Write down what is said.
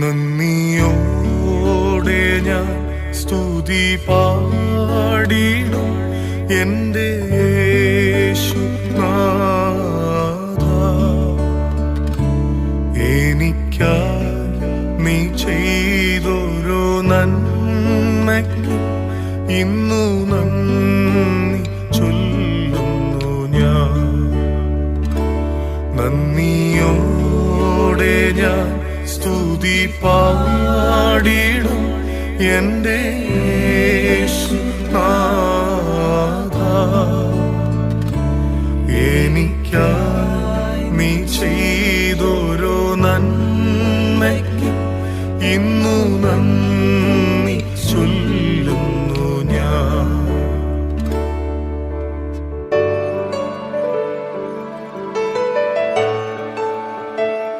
നന്ദിയോടെ ഞാൻ സ്തുതി പാടിടും എൻ്റെ യേശുനാഥ. എനിക്കായി നീ ചെയ്തൊരു നന്മയ്ക്ക് ഇന്നു നന്ദി ചൊല്ലുന്നു ഞാൻ. നന്ദിയോടെ ഞാൻ സ്തുതി പാടിടും എൻ്റെ യേശുനാഥ. എനിക്കായി നീ ചെയ്തൊരു നന്മ